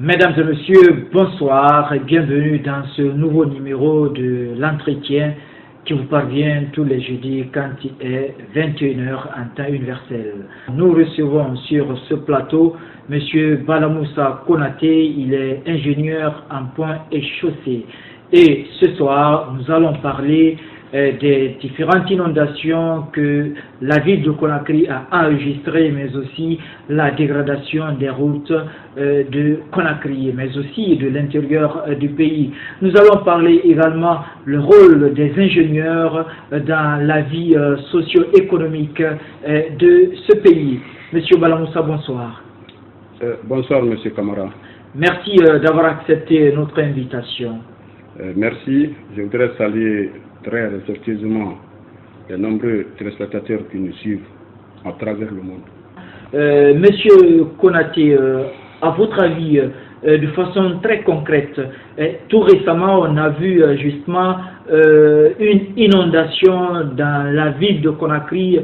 Mesdames et messieurs, bonsoir et bienvenue dans ce nouveau numéro de l'entretien qui vous parvient tous les jeudis quand il est 21 h en temps universel. Nous recevons sur ce plateau M. Balamoussa Konaté, il est ingénieur en pont et chaussée. Et ce soir, nous allons parler des différentes inondations que la ville de Conakry a enregistrées, mais aussi la dégradation des routes de Conakry, mais aussi de l'intérieur du pays. Nous allons parler également le rôle des ingénieurs dans la vie socio-économique de ce pays. Monsieur Balamoussa, bonsoir. Bonsoir, Monsieur Camara. Merci d'avoir accepté notre invitation. Merci. Je voudrais saluer très respectueusement les nombreux téléspectateurs qui nous suivent à travers le monde. Monsieur Konaté, à votre avis, de façon très concrète, tout récemment on a vu justement une inondation dans la ville de Conakry,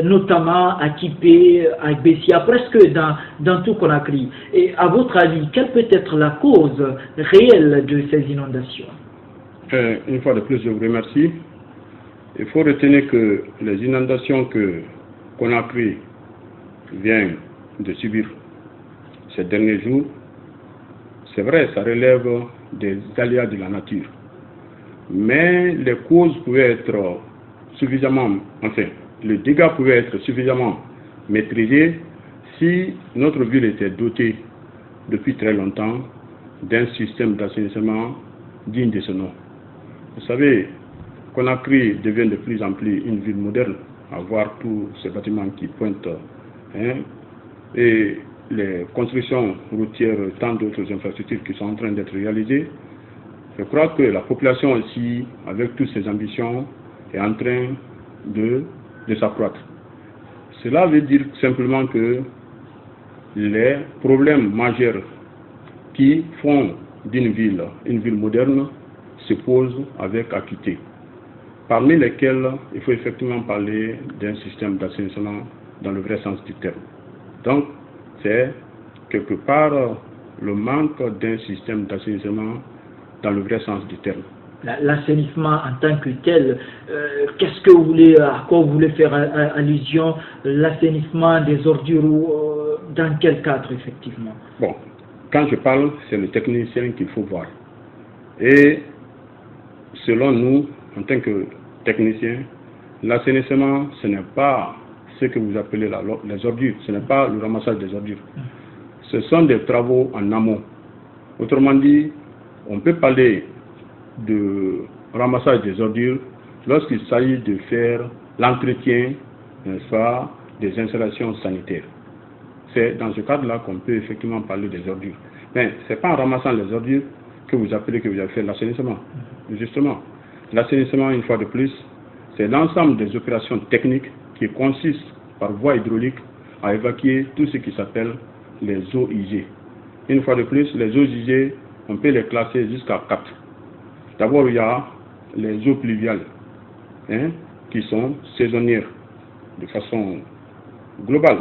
notamment à Kipé, à Bessia, presque dans tout Conakry. Et à votre avis, quelle peut être la cause réelle de ces inondations? Une fois de plus, je vous remercie. Il faut retenir que les inondations que Conakry vient de subir ces derniers jours, c'est vrai, ça relève des aléas de la nature. Mais les causes pouvaient être suffisamment, enfin, le dégât pouvait être suffisamment maîtrisé si notre ville était dotée depuis très longtemps d'un système d'assainissement digne de ce nom. Vous savez, Conakry devient de plus en plus une ville moderne, à voir tous ces bâtiments qui pointent, et les constructions routières, tant d'autres infrastructures qui sont en train d'être réalisées. Je crois que la population aussi, avec toutes ses ambitions, est en train de s'accroître. Cela veut dire simplement que les problèmes majeurs qui font d'une ville une ville moderne se posent avec acuité, parmi lesquels il faut effectivement parler d'un système d'assainissement dans le vrai sens du terme. Donc, c'est quelque part le manque d'un système d'assainissement dans le vrai sens du terme. L'assainissement en tant que tel, qu'est-ce que vous voulez, à quoi vous voulez faire allusion? L'assainissement des ordures ou dans quel cadre effectivement? Bon, quand je parle, c'est le technicien qu'il faut voir. Et selon nous, en tant que techniciens, l'assainissement, ce n'est pas ce que vous appelez les ordures, ce n'est pas le ramassage des ordures. Ce sont des travaux en amont. Autrement dit, on peut parler de ramassage des ordures lorsqu'il s'agit de faire l'entretien, n'est-ce pas, des installations sanitaires. C'est dans ce cadre-là qu'on peut effectivement parler des ordures. Mais ce n'est pas en ramassant les ordures que vous appelez que vous avez fait l'assainissement. Justement, l'assainissement, une fois de plus, c'est l'ensemble des opérations techniques qui consistent par voie hydraulique à évacuer tout ce qui s'appelle les eaux usées. Une fois de plus, les eaux usées, on peut les classer jusqu'à 4. D'abord, il y a les eaux pluviales, qui sont saisonnières de façon globale,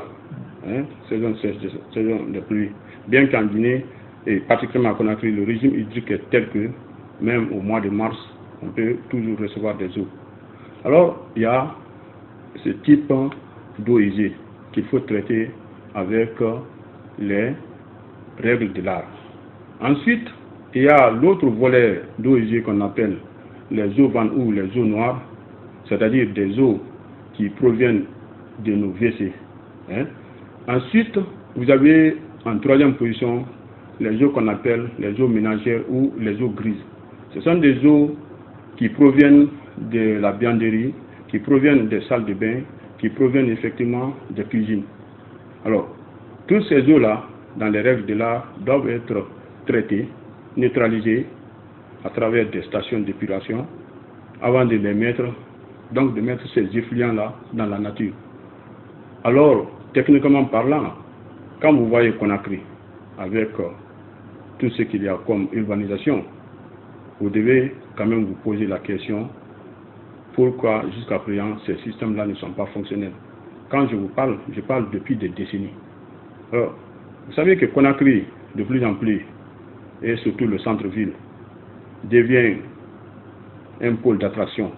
saison de pluie. Bien qu'en Guinée, et particulièrement à Conakry, le régime hydrique est tel que, même au mois de mars, on peut toujours recevoir des eaux. Alors, il y a ce type d'eau usée qu'il faut traiter avec les règles de l'art. Ensuite, il y a l'autre volet d'eau usée qu'on appelle les eaux vannes ou les eaux noires, c'est-à-dire des eaux qui proviennent de nos WC. Ensuite, vous avez en troisième position les eaux qu'on appelle les eaux ménagères ou les eaux grises. Ce sont des eaux qui proviennent de la buanderie, qui proviennent des salles de bain, qui proviennent effectivement des cuisines. Alors, toutes ces eaux-là, dans les règles de l'art, doivent être traitées, neutralisées à travers des stations d'épuration avant de les mettre, donc de mettre ces effluents-là dans la nature. Alors, techniquement parlant, quand vous voyez Conakry avec tout ce qu'il y a comme urbanisation, vous devez quand même vous poser la question pourquoi jusqu'à présent ces systèmes-là ne sont pas fonctionnels. Quand je vous parle, je parle depuis des décennies. Alors, vous savez que Conakry, de plus en plus, et surtout le centre-ville, devient un pôle d'attraction.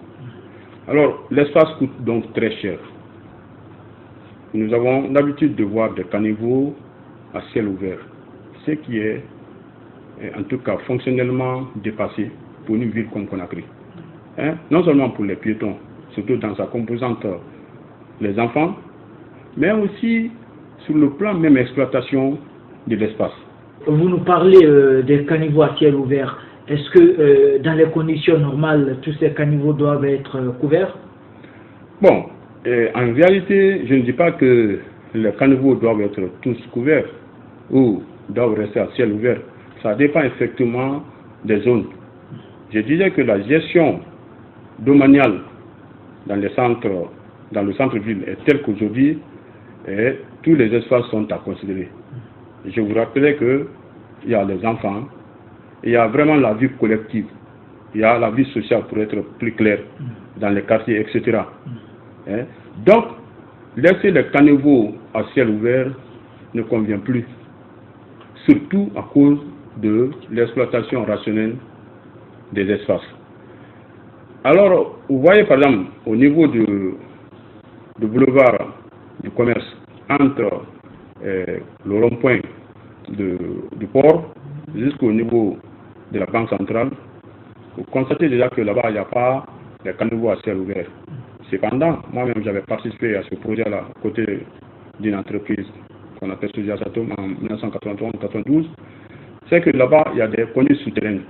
Alors, l'espace coûte donc très cher. Nous avons l'habitude de voir des caniveaux à ciel ouvert, ce qui est en tout cas fonctionnellement dépassé pour une ville comme Conakry. Non seulement pour les piétons, surtout dans sa composante les enfants, mais aussi sur le plan même exploitation de l'espace. Vous nous parlez des caniveaux à ciel ouvert. Est-ce que dans les conditions normales, tous ces caniveaux doivent être couverts? Bon, en réalité, je ne dis pas que les caniveaux doivent être tous couverts ou doivent rester à ciel ouvert. Ça dépend effectivement des zones. Je disais que la gestion domaniale dans le centre-ville est telle qu'aujourd'hui, tous les espaces sont à considérer. Je vous rappelais qu'il y a les enfants, il y a vraiment la vie collective, il y a la vie sociale pour être plus clair dans les quartiers, etc. Donc, laisser les caniveaux à ciel ouvert ne convient plus, surtout à cause de l'exploitation rationnelle des espaces. Alors, vous voyez par exemple, au niveau du boulevard du commerce, entre le rond-point du port jusqu'au niveau de la banque centrale, vous constatez déjà que là-bas, il n'y a pas de caniveaux à ciel ouvert. Cependant, moi-même, j'avais participé à ce projet-là, à côté d'une entreprise qu'on appelle Sodiasatom en 1991-92. C'est que là-bas, il y a des conduites souterraines.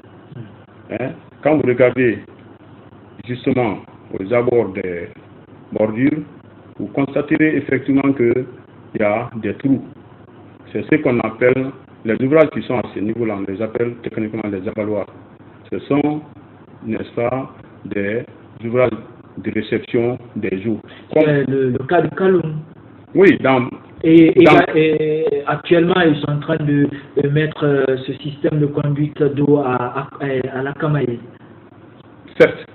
Quand vous regardez justement aux abords des bordures, vous constaterez effectivement qu'il y a des trous. C'est ce qu'on appelle, les ouvrages qui sont à ce niveau-là, on les appelle techniquement les avaloirs. Ce sont, n'est-ce pas, des ouvrages de réception des eaux. Le cas de Kaloum. Oui, et actuellement, ils sont en train de mettre ce système de conduite d'eau à la Kamaï. Certes,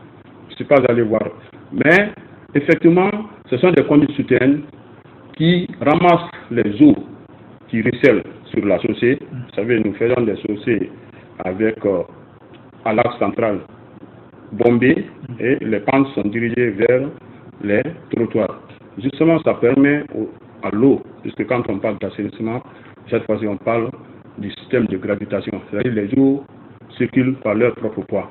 je ne suis pas allé voir. Mais, effectivement, ce sont des conduites souterraines qui ramassent les eaux qui ruissellent sur la chaussée. Vous savez, nous faisons des chaussées avec, à l'axe central, bombé, et les pentes sont dirigées vers les trottoirs. Justement, ça permet à l'eau, puisque quand on parle d'assainissement, cette fois-ci on parle du système de gravitation, c'est-à-dire les eaux circulent par leur propre poids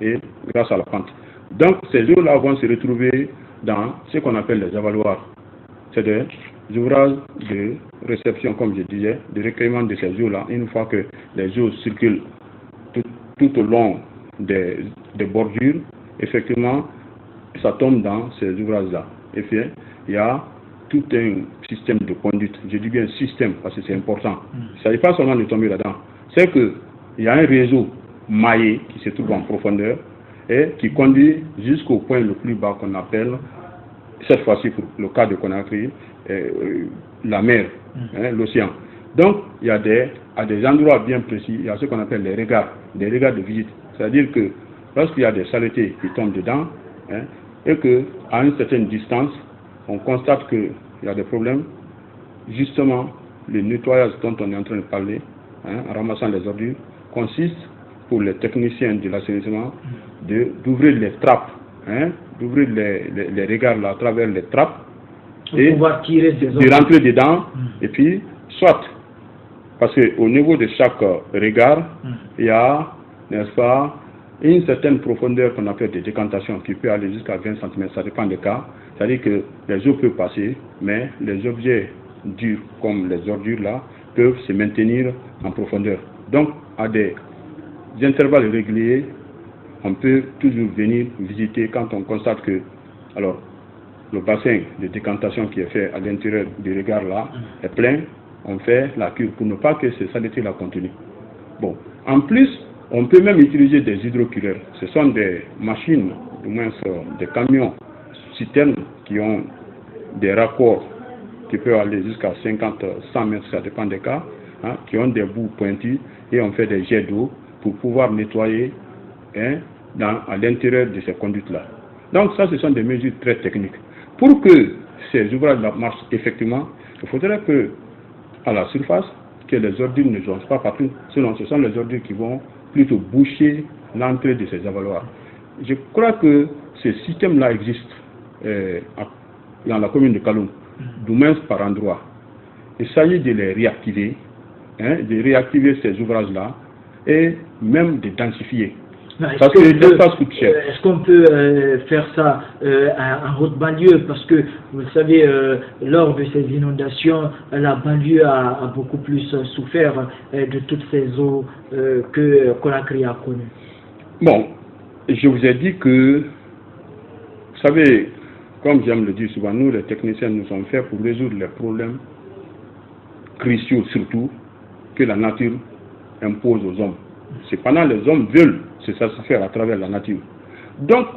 et grâce à la pente. Donc ces eaux-là vont se retrouver dans ce qu'on appelle les avaloirs. C'est des ouvrages de réception, comme je disais, de recueillement de ces eaux-là. Une fois que les eaux circulent tout au long des bordures, effectivement, ça tombe dans ces ouvrages-là. Et puis, il y a tout un système de conduite. Je dis bien système parce que c'est important. Il ne s'agit pas seulement de tomber là-dedans. C'est qu'il y a un réseau maillé qui se trouve en profondeur et qui conduit jusqu'au point le plus bas qu'on appelle, cette fois-ci pour le cas de Conakry, la mer, l'océan. Donc, il y a à des endroits bien précis, il y a ce qu'on appelle des regards de visite. C'est-à-dire que lorsqu'il y a des saletés qui tombent dedans, et qu'à une certaine distance, on constate qu'il y a des problèmes, justement, le nettoyage dont on est en train de parler, en ramassant les ordures, consiste pour les techniciens de l'assainissement d'ouvrir les trappes, d'ouvrir les regards là, à travers les trappes, et de rentrer dedans, et puis, soit, parce qu'au niveau de chaque regard, il y a, n'est-ce pas, une certaine profondeur qu'on appelle de décantation qui peut aller jusqu'à 20 cm, ça dépend des cas. C'est-à-dire que les eaux peuvent passer, mais les objets durs comme les ordures là peuvent se maintenir en profondeur. Donc, à des intervalles réguliers, on peut toujours venir visiter quand on constate que, alors, le bassin de décantation qui est fait à l'intérieur du regard là est plein, on fait la cure pour ne pas que ces saletés-là continuent. Bon, en plus, on peut même utiliser des hydrocureurs. Ce sont des machines, du moins des camions citernes qui ont des raccords qui peuvent aller jusqu'à 50, 100 mètres, ça dépend des cas, hein, qui ont des bouts pointus et on fait des jets d'eau pour pouvoir nettoyer à l'intérieur de ces conduites-là. Donc ça, ce sont des mesures très techniques. Pour que ces ouvrages marchent effectivement, il faudrait que, à la surface, que les ordures ne jonchent pas partout. Sinon, ce sont les ordures qui vont plutôt boucher l'entrée de ces avaloirs. Je crois que ce système-là existe dans la commune de Kaloum, du moins par endroit. Il s'agit de les réactiver, de réactiver ces ouvrages-là et même de densifier. Parce que l'espace coûte cher. Est-ce qu'on peut faire ça en haute banlieue? Parce que, vous le savez, lors de ces inondations, la banlieue a beaucoup plus souffert de toutes ces eaux que Conakry a connues. Bon, je vous ai dit que, vous savez, comme j'aime le dire souvent, nous les techniciens, nous sommes faits pour résoudre les problèmes cruciaux surtout que la nature impose aux hommes. Cependant, les hommes veulent se satisfaire à travers la nature. Donc,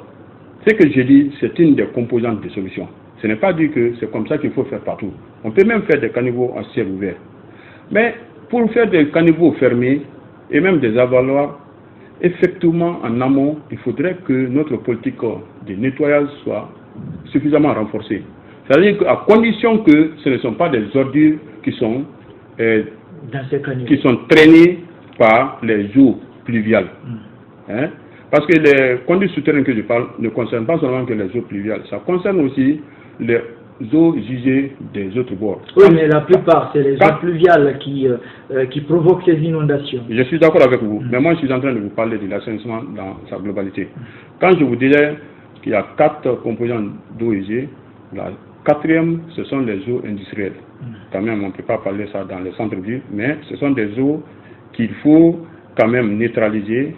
ce que je dis, c'est une des composantes des solutions. Ce n'est pas dit que c'est comme ça qu'il faut faire partout. On peut même faire des caniveaux à ciel ouvert. Mais pour faire des caniveaux fermés et même des avaloirs, effectivement, en amont, il faudrait que notre politique de nettoyage soit suffisamment renforcée. C'est-à-dire qu'à condition que ce ne sont pas des ordures qui sont traînées par les eaux pluviales. Parce que les conduites souterraines que je parle ne concernent pas seulement que les eaux pluviales, ça concerne aussi les eaux usées des autres bords. Oui, mais la plupart, c'est les eaux pluviales qui provoquent ces inondations. Je suis d'accord avec vous, mais moi je suis en train de vous parler de l'assainissement dans sa globalité. Quand je vous disais qu'il y a 4 composants d'eau usée, la 4e, ce sont les eaux industrielles. Quand même, on ne peut pas parler ça dans les centres-villes, mais ce sont des eaux qu'il faut quand même neutraliser,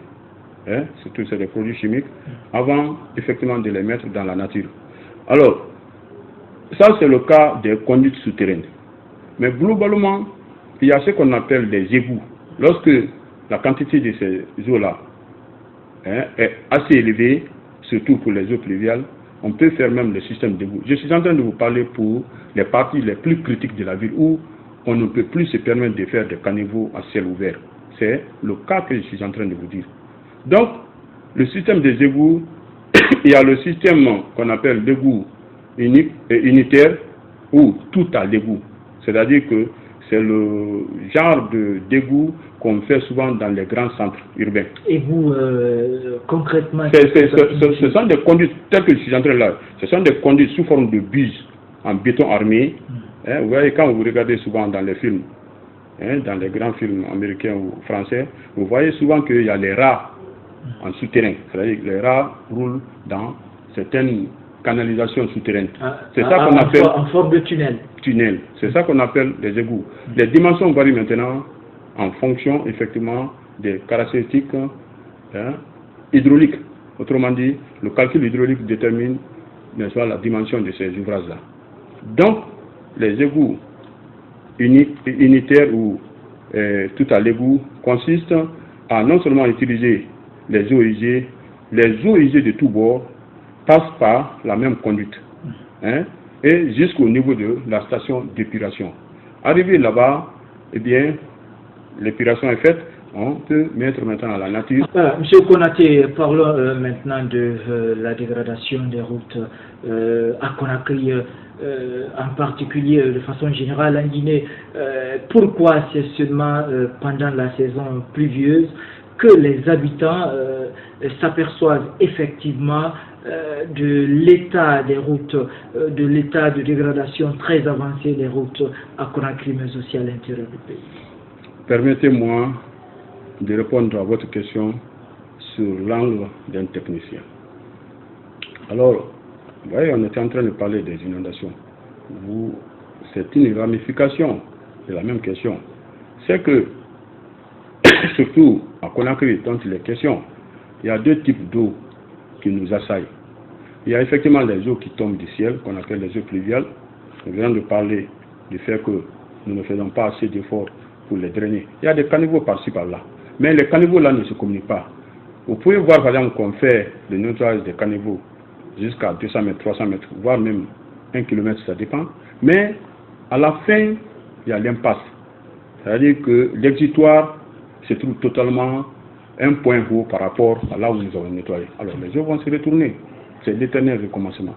surtout c'est des produits chimiques, avant effectivement de les mettre dans la nature. Alors, ça c'est le cas des conduites souterraines. Mais globalement, il y a ce qu'on appelle des égouts. Lorsque la quantité de ces eaux-là est assez élevée, surtout pour les eaux pluviales, on peut faire même le système d'égouts. Je suis en train de vous parler pour les parties les plus critiques de la ville où on ne peut plus se permettre de faire des caniveaux à ciel ouvert. C'est le cas que je suis en train de vous dire. Donc, le système des égouts, il y a le système qu'on appelle l'égout unique et unitaire ou tout à l'égout. C'est-à-dire que c'est le genre d'égout qu'on fait souvent dans les grands centres urbains. Et vous, concrètement... Ce sont des conduites, telles que je suis en train là, ce sont des conduites sous forme de buses en béton armé. Vous voyez, quand vous regardez souvent dans les films, dans les grands films américains ou français, vous voyez souvent qu'il y a les rats en souterrain. C'est-à-dire que les rats roulent dans certaines canalisations souterraines. C'est ça qu'on appelle... En forme de tunnel. Tunnel. C'est ça qu'on appelle les égouts. Les dimensions varient maintenant en fonction, effectivement, des caractéristiques hydrauliques. Autrement dit, le calcul hydraulique détermine, bien sûr, la dimension de ces ouvrages-là. Donc, les égouts unitaires ou tout à l'égout consistent à non seulement utiliser les eaux usées de tous bords passent par la même conduite et jusqu'au niveau de la station d'épuration. Arrivé là-bas, eh bien, l'épuration est faite, on peut mettre maintenant à la nature. Monsieur Konaté, parlons maintenant de la dégradation des routes à Conakry, en particulier de façon générale en Guinée. Pourquoi c'est seulement pendant la saison pluvieuse que les habitants s'aperçoivent effectivement de l'état des routes, de l'état de dégradation très avancé des routes à Conakry, mais aussi à l'intérieur du pays? Permettez-moi de répondre à votre question sur l'angle d'un technicien. Alors, vous voyez, on était en train de parler des inondations. C'est une ramification de la même question. C'est que, surtout à Conakry, dont il est question, il y a 2 types d'eau qui nous assaillent. il y a effectivement les eaux qui tombent du ciel, qu'on appelle les eaux pluviales. Nous venons de parler du fait que nous ne faisons pas assez d'efforts pour les drainer. Il y a des caniveaux par-ci, par-là. Mais les caniveaux là ne se communiquent pas. Vous pouvez voir par exemple qu'on fait le nettoyage des caniveaux jusqu'à 200 mètres, 300 mètres, voire même 1 km, ça dépend. Mais à la fin, il y a l'impasse. C'est-à-dire que l'exutoire se trouve totalement un point haut par rapport à là où nous avons nettoyé. Alors les eaux vont se retourner. C'est l'éternel recommencement.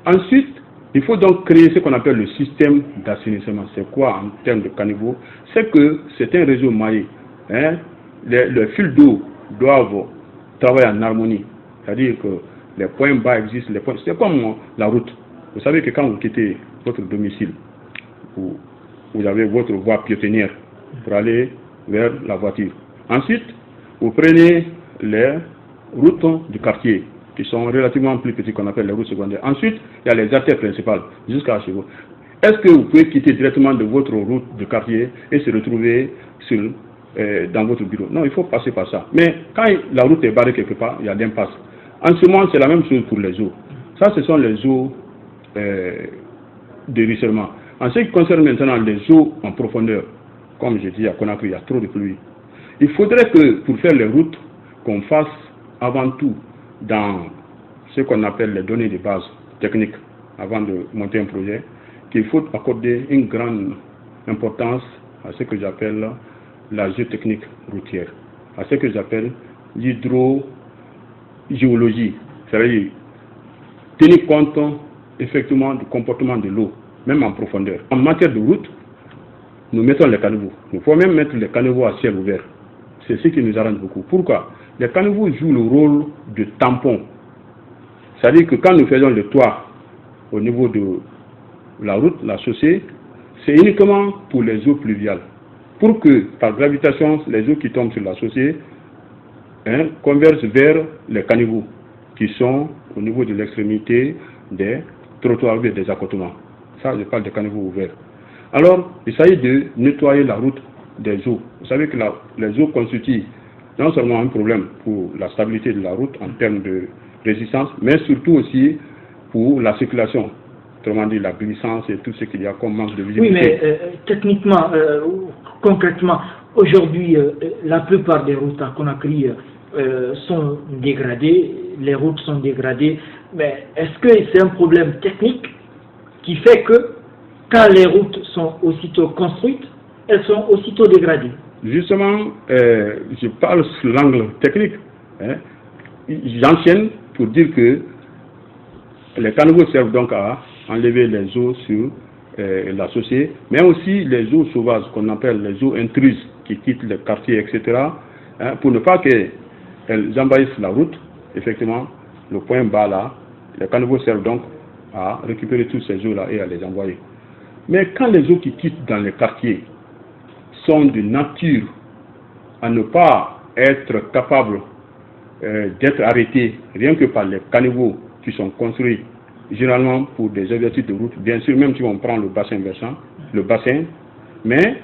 Ensuite, il faut donc créer ce qu'on appelle le système d'assainissement. C'est quoi en termes de caniveaux? C'est que c'est un réseau maillé. Hein? Les fils d'eau doivent travailler en harmonie. C'est-à-dire que les points bas existent, les points... C'est comme la route. Vous savez que quand vous quittez votre domicile, vous avez votre voie piétonnière pour aller vers la voiture. Ensuite, vous prenez les routes du quartier, qui sont relativement plus petites qu'on appelle les routes secondaires. Ensuite, il y a les artères principales jusqu'à chez vous. Est-ce que vous pouvez quitter directement de votre route de quartier et se retrouver dans votre bureau? Non, il faut passer par ça. Mais quand la route est barrée quelque part, il y a l'impasse. En ce moment, c'est la même chose pour les eaux. Ça, ce sont les eaux de ruissellement. En ce qui concerne maintenant les eaux en profondeur, comme je dis à Conakry, il y a trop de pluie. Il faudrait que pour faire les routes, qu'on fasse avant tout dans ce qu'on appelle les données de base techniques avant de monter un projet, qu'il faut accorder une grande importance à ce que j'appelle la géotechnique routière, à ce que j'appelle l'hydrogéologie, c'est-à-dire tenir compte effectivement du comportement de l'eau, même en profondeur. En matière de route, nous mettons les caniveaux. Il faut même mettre les caniveaux à ciel ouvert. C'est ce qui nous arrange beaucoup. Pourquoi? Les caniveaux jouent le rôle de tampon. C'est-à-dire que quand nous faisons le toit au niveau de la route, la chaussée, c'est uniquement pour les eaux pluviales. Pour que, par gravitation, les eaux qui tombent sur la chaussée convergent vers les caniveaux qui sont au niveau de l'extrémité des trottoirs et des accotements. Ça, je parle des caniveaux ouverts. Alors, il s'agit de nettoyer la route des eaux. Vous savez que les eaux constituent non seulement un problème pour la stabilité de la route en termes de résistance, mais surtout aussi pour la circulation. Autrement dit, la glissance et tout ce qu'il y a comme manque de visibilité. Oui, mais techniquement, concrètement, aujourd'hui, la plupart des routes à Conakry sont dégradées, les routes sont dégradées, mais est-ce que c'est un problème technique qui fait que quand les routes sont aussitôt construites, elles sont aussitôt dégradées? Justement, je parle sous l'angle technique. J'enchaîne pour dire que les caniveaux servent donc à enlever les eaux sur la chaussée, mais aussi les eaux sauvages qu'on appelle les eaux intruses qui quittent le quartier, etc. Pour ne pas qu'elles envahissent la route. Effectivement, le point bas là, les caniveaux servent donc à récupérer toutes ces eaux là et à les envoyer. Mais quand les eaux qui quittent dans les quartiers sont de nature à ne pas être capables d'être arrêtées rien que par les caniveaux qui sont construits généralement pour des objectifs de route, bien sûr, même si on prend le bassin versant, mais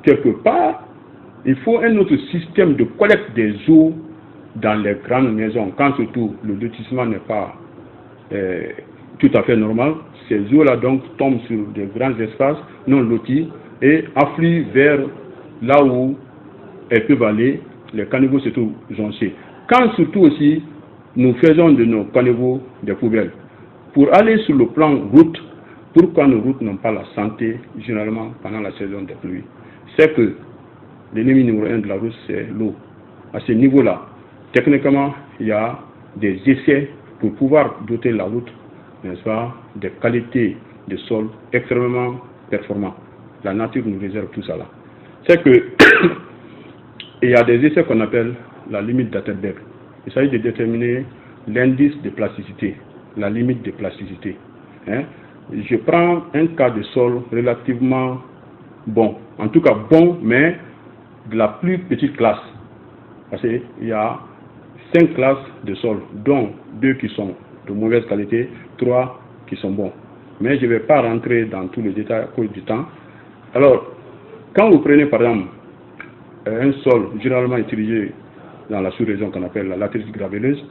quelque part, il faut un autre système de collecte des eaux dans les grandes maisons, quand surtout le lotissement n'est pas tout à fait normal. Ces eaux-là donc tombent sur des grands espaces non lotis et affluent vers là où elles peuvent aller. Les caniveaux se trouvent jonchés. Quand surtout aussi nous faisons de nos caniveaux des poubelles, pour aller sur le plan route, pourquoi nos routes n'ont pas la santé généralement pendant la saison des pluies? C'est que l'ennemi numéro 1 de la route, c'est l'eau. À ce niveau-là, techniquement, il y a des essais pour pouvoir doter la route, n'est-ce pas, des qualités de sol extrêmement performantes. La nature nous réserve tout ça là. C'est que il y a des essais qu'on appelle la limite d'Atterberg. Il s'agit de déterminer l'indice de plasticité, la limite de plasticité. Je prends un cas de sol relativement bon, en tout cas bon, mais de la plus petite classe. Parce qu'il y a 5 classes de sol, dont 2 qui sont de mauvaise qualité, 3 qui sont bons. Mais je ne vais pas rentrer dans tous les détails à cause du temps. Alors, quand vous prenez par exemple un sol généralement utilisé dans la sous-région qu'on appelle la latérite gravelleuse,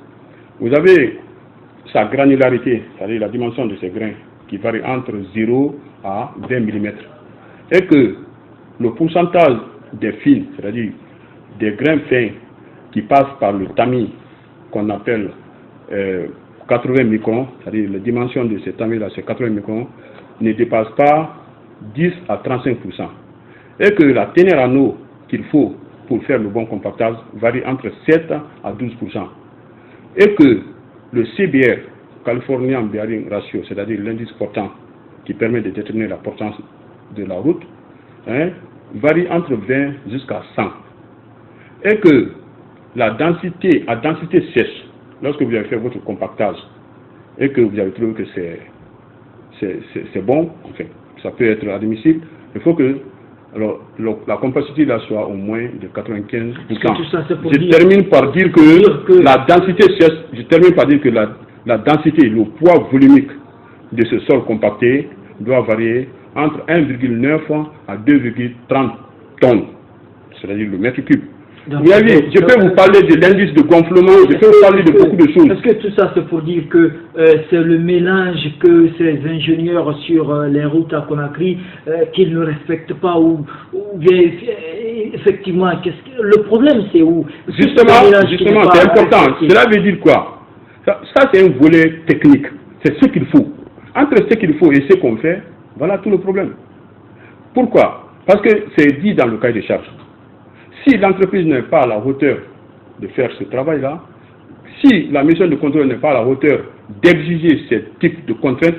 vous avez sa granularité, c'est-à-dire la dimension de ces grains, qui varie entre 0 à 20 mm. Et que le pourcentage des fils, c'est-à-dire des grains fins qui passent par le tamis, qu'on appelle 80 microns, c'est-à-dire la dimension de ces tamis-là, c'est 80 microns, ne dépasse pas 10 à 35%. Et que la teneur en eau qu'il faut pour faire le bon compactage varie entre 7 à 12%. Et que le CBR, Californian Bearing Ratio, c'est-à-dire l'indice portant qui permet de déterminer la portance de la route, varie entre 20 jusqu'à 100. Et que la densité, à densité sèche, lorsque vous avez fait votre compactage et que vous avez trouvé que c'est bon, enfin, ça peut être admissible, il faut que la compacité là soit au moins de 95%. Je termine par dire que la densité sèche, je termine par dire que la densité, le poids volumique de ce sol compacté doit varier entre 1,9 à 2,30 tonnes, c'est-à-dire le mètre cube. Vous voyez, je peux vous parler de l'indice de gonflement, je peux vous parler de beaucoup de choses. Est-ce que tout ça c'est pour dire que c'est le mélange que ces ingénieurs sur les routes à Conakry qu'ils ne respectent pas ou bien effectivement, le problème c'est où? Justement, c'est important. Cela veut dire quoi? Ça c'est un volet technique. C'est ce qu'il faut. Entre ce qu'il faut et ce qu'on fait, voilà tout le problème. Pourquoi? Parce que c'est dit dans le cahier de charges. Si l'entreprise n'est pas à la hauteur de faire ce travail-là, si la mission de contrôle n'est pas à la hauteur d'exiger ce type de contraintes,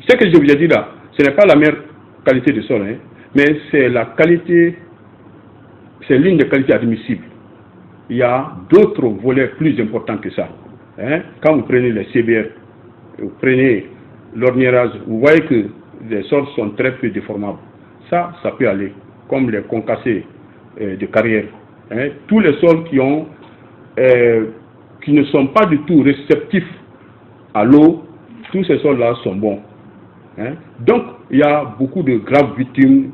ce que je vous ai dit là, ce n'est pas la meilleure qualité de sol, mais c'est la qualité, c'est l'une des qualités admissibles. Il y a d'autres volets plus importants que ça. Quand vous prenez les CBR, vous prenez l'orniérage, vous voyez que les sols sont très peu déformables. Ça peut aller, comme les concassés de carrière. Tous les sols qui ne sont pas du tout réceptifs à l'eau, tous ces sols-là sont bons. Donc, il y a beaucoup de graves victimes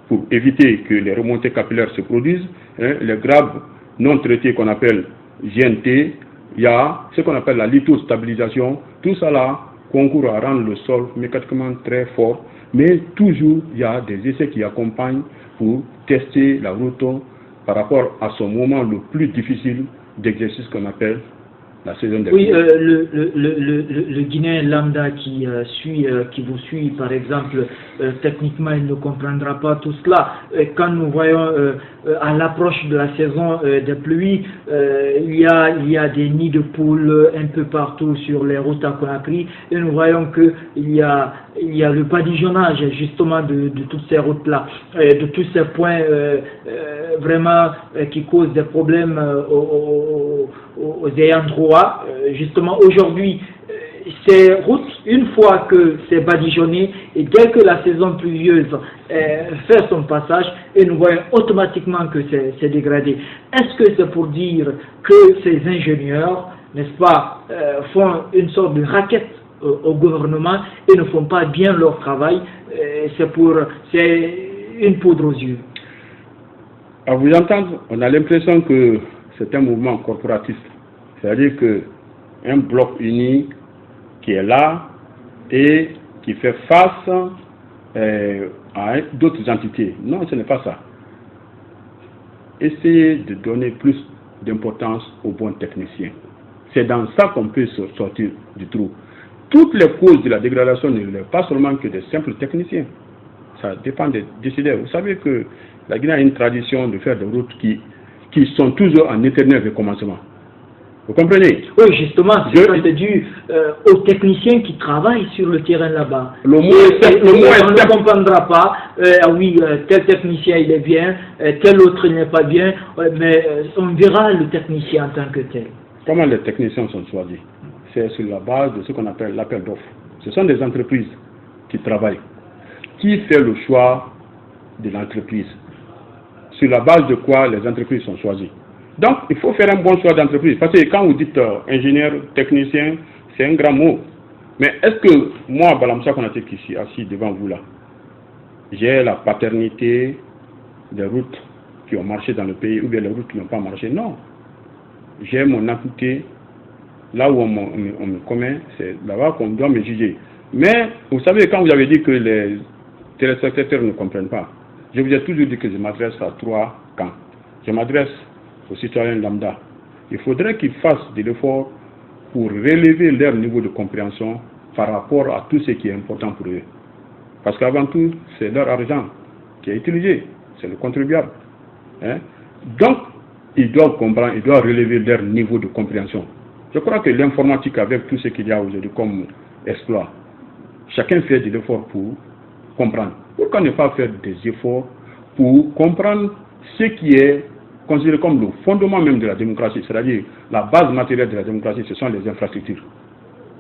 pour éviter que les remontées capillaires se produisent. Les graves non traités qu'on appelle GNT, il y a ce qu'on appelle la lithostabilisation. Tout ça là concourt à rendre le sol mécaniquement très fort, mais toujours il y a des essais qui accompagnent pour tester la route par rapport à son moment le plus difficile d'exercice qu'on appelle la saison des Oui, le Guinéen lambda qui vous suit, par exemple, techniquement, il ne comprendra pas tout cela. Quand nous voyons à l'approche de la saison des pluies, il y a des nids de poules un peu partout sur les routes à Conakry, et nous voyons qu'il y a le badigeonnage justement de toutes ces routes-là, de tous ces points vraiment qui causent des problèmes aux ayants droit. Justement, aujourd'hui, ces routes, une fois que c'est badigeonné, et dès que la saison pluvieuse fait son passage, et nous voyons automatiquement que c'est dégradé. Est-ce que c'est pour dire que ces ingénieurs, n'est-ce pas, font une sorte de raquette au gouvernement et ne font pas bien leur travail? C'est une poudre aux yeux. À vous entendre, on a l'impression que c'est un mouvement corporatiste. C'est-à-dire qu'un bloc uni qui est là et qui fait face à d'autres entités. Non, ce n'est pas ça. Essayez de donner plus d'importance aux bons techniciens. C'est dans ça qu'on peut sortir du trou. Toutes les causes de la dégradation ne relèvent pas seulement que des simples techniciens. Ça dépend des décideurs. Vous savez que la Guinée a une tradition de faire des routes qui sont toujours en éternel recommencement. Vous comprenez? Oui, justement, c'est dû aux techniciens qui travaillent sur le terrain là-bas. On ne comprendra pas, oui, tel technicien il est bien, tel autre il n'est pas bien, mais on verra le technicien en tant que tel. Comment les techniciens sont choisis? C'est sur la base de ce qu'on appelle l'appel d'offres. Ce sont des entreprises qui travaillent. Qui fait le choix de l'entreprise? Sur la base de quoi les entreprises sont choisies? Donc, il faut faire un bon choix d'entreprise. Parce que quand vous dites ingénieur, technicien, c'est un grand mot. Mais est-ce que moi, Balamsa Konaté, qui suis assis devant vous là, j'ai la paternité des routes qui ont marché dans le pays ou bien les routes qui n'ont pas marché? Non. J'ai mon acuité, là où on me commet, c'est là-bas qu'on doit me juger. Mais vous savez, quand vous avez dit que les téléspectateurs ne comprennent pas, je vous ai toujours dit que je m'adresse à 3 camps. Je m'adresse aux citoyens lambda. Il faudrait qu'ils fassent de l'effort pour relever leur niveau de compréhension par rapport à tout ce qui est important pour eux. Parce qu'avant tout, c'est leur argent qui est utilisé, c'est le contribuable. Hein? Donc, ils doivent comprendre, ils doivent relever leur niveau de compréhension. Je crois que l'informatique, avec tout ce qu'il y a aujourd'hui comme exploit, chacun fait des efforts pour comprendre. Pourquoi ne pas faire des efforts pour comprendre ce qui est considéré comme le fondement même de la démocratie, c'est-à-dire la base matérielle de la démocratie, ce sont les infrastructures.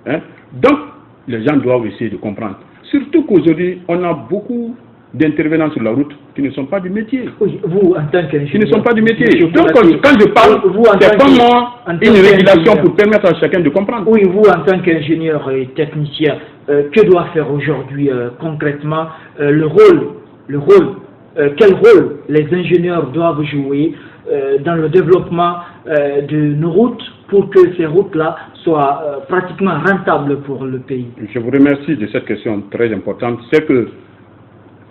Hein? Donc, les gens doivent essayer de comprendre. Surtout qu'aujourd'hui, on a beaucoup d'intervenants sur la route qui ne sont pas du métier. Oui, vous, en tant qu'ingénieur, qui ne sont pas du métier. Donc, quand je parle, c'est comme moi une régulation pour permettre à chacun de comprendre. Oui, vous, en tant qu'ingénieur et technicien, que doit faire aujourd'hui concrètement quel rôle les ingénieurs doivent jouer dans le développement de nos routes pour que ces routes-là soient pratiquement rentables pour le pays? Je vous remercie de cette question très importante. C'est que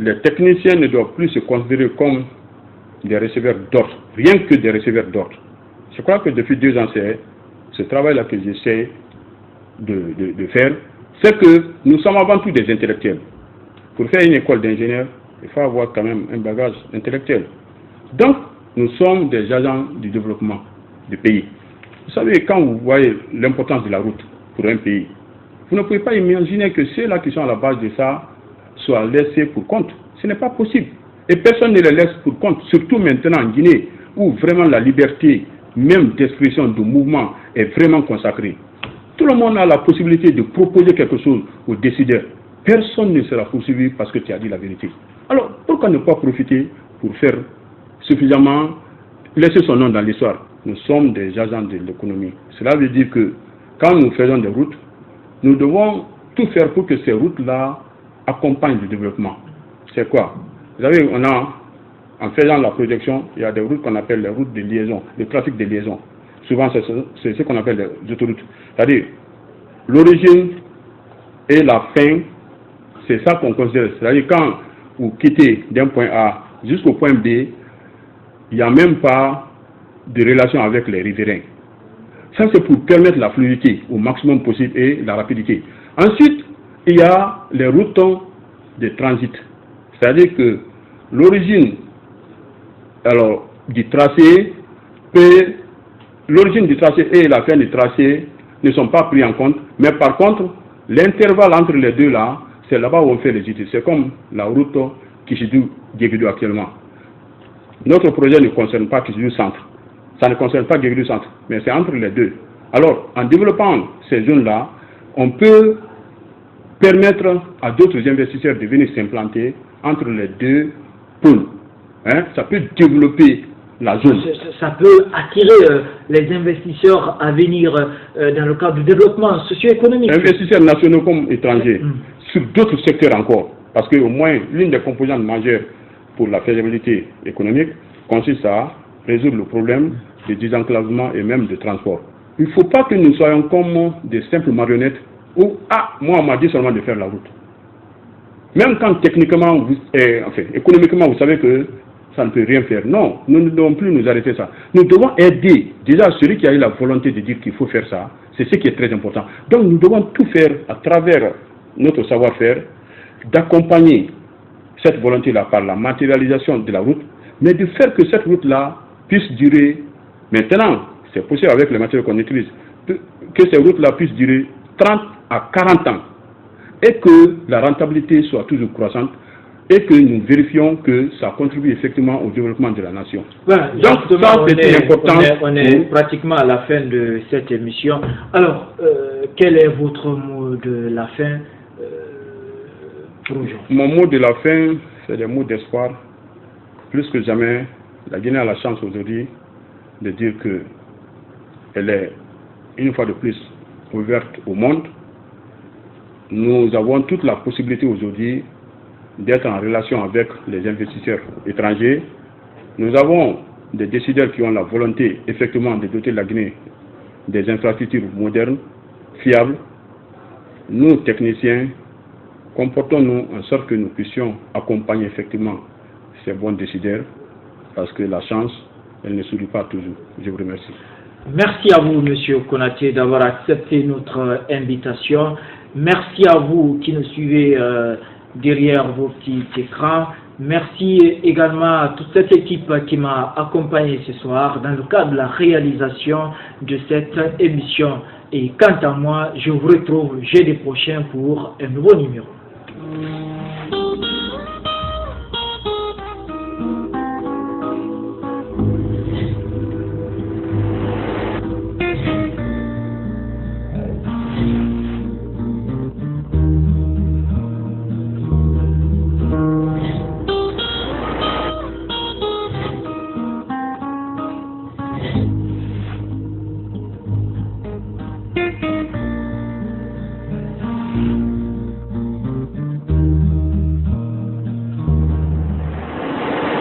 les techniciens ne doivent plus se considérer comme des receveurs d'ordre, rien que des receveurs d'ordre. Je crois que depuis 2 ans, c'est ce travail-là que j'essaie de faire, c'est que nous sommes avant tout des intellectuels. Pour faire une école d'ingénieur, il faut avoir quand même un bagage intellectuel. Donc, nous sommes des agents du développement du pays. Vous savez, quand vous voyez l'importance de la route pour un pays, vous ne pouvez pas imaginer que ceux-là qui sont à la base de ça soient laissés pour compte. Ce n'est pas possible. Et personne ne les laisse pour compte, surtout maintenant en Guinée, où vraiment la liberté, même d'expression, de mouvement, est vraiment consacrée. Tout le monde a la possibilité de proposer quelque chose aux décideurs. Personne ne sera poursuivi parce que tu as dit la vérité. Alors, pourquoi ne pas profiter pour faire suffisamment, laisser son nom dans l'histoire? Nous sommes des agents de l'économie. Cela veut dire que quand nous faisons des routes, nous devons tout faire pour que ces routes-là accompagnent le développement. C'est quoi? Vous savez, en faisant la projection, il y a des routes qu'on appelle les routes de liaison, le trafic de liaison. Souvent, c'est ce qu'on appelle les autoroutes. C'est-à-dire, l'origine et la fin, c'est ça qu'on considère. C'est-à-dire, quand vous quittez d'un point A jusqu'au point B, il n'y a même pas de relation avec les riverains. Ça, c'est pour permettre la fluidité au maximum possible et la rapidité. Ensuite, il y a les routes de transit. C'est-à-dire que l'origine du tracé et la fin du tracé ne sont pas pris en compte, mais par contre, l'intervalle entre les deux là, c'est là-bas où on fait les études. C'est comme la route Kishidou-Guéguidou actuellement. Notre projet ne concerne pas Kishidou Centre. Ça ne concerne pas Guéguidou Centre, mais c'est entre les deux. Alors, en développant ces zones-là, on peut permettre à d'autres investisseurs de venir s'implanter entre les deux pôles. Hein? Ça peut développer la zone. Ça peut attirer les investisseurs à venir dans le cadre du développement socio-économique. Investisseurs nationaux comme étrangers, sur d'autres secteurs encore. Parce qu'au moins, l'une des composantes majeures pour la faisabilité économique consiste à résoudre le problème de désenclavement et même de transport. Il ne faut pas que nous soyons comme des simples marionnettes où, moi on m'a dit seulement de faire la route. Même quand techniquement, économiquement, vous savez que ça ne peut rien faire. Non, nous ne devons plus nous arrêter ça. Nous devons aider. Déjà, celui qui a eu la volonté de dire qu'il faut faire ça, c'est ce qui est très important. Donc, nous devons tout faire à travers notre savoir-faire, d'accompagner cette volonté-là par la matérialisation de la route, mais de faire que cette route-là puisse durer. Maintenant, c'est possible avec les matériaux qu'on utilise, que ces routes-là puissent durer 30 à 40 ans et que la rentabilité soit toujours croissante et que nous vérifions que ça contribue effectivement au développement de la nation. Voilà, donc ça, c'est important. On est pratiquement à la fin de cette émission. Alors, quel est votre mot de la fin pour aujourd'hui? Mon mot de la fin, c'est des mots d'espoir. Plus que jamais, la Guinée a la chance aujourd'hui de dire qu'elle est, une fois de plus, ouverte au monde. Nous avons toute la possibilité aujourd'hui d'être en relation avec les investisseurs étrangers. Nous avons des décideurs qui ont la volonté, effectivement, de doter la Guinée des infrastructures modernes, fiables, nous, techniciens, comportons-nous en sorte que nous puissions accompagner effectivement ces bons décideurs, parce que la chance, elle ne sourit pas toujours. Je vous remercie. Merci à vous, Monsieur Konaté, d'avoir accepté notre invitation. Merci à vous qui nous suivez derrière vos petits écrans. Merci également à toute cette équipe qui m'a accompagné ce soir dans le cadre de la réalisation de cette émission. Et quant à moi, je vous retrouve jeudi prochain pour un nouveau numéro.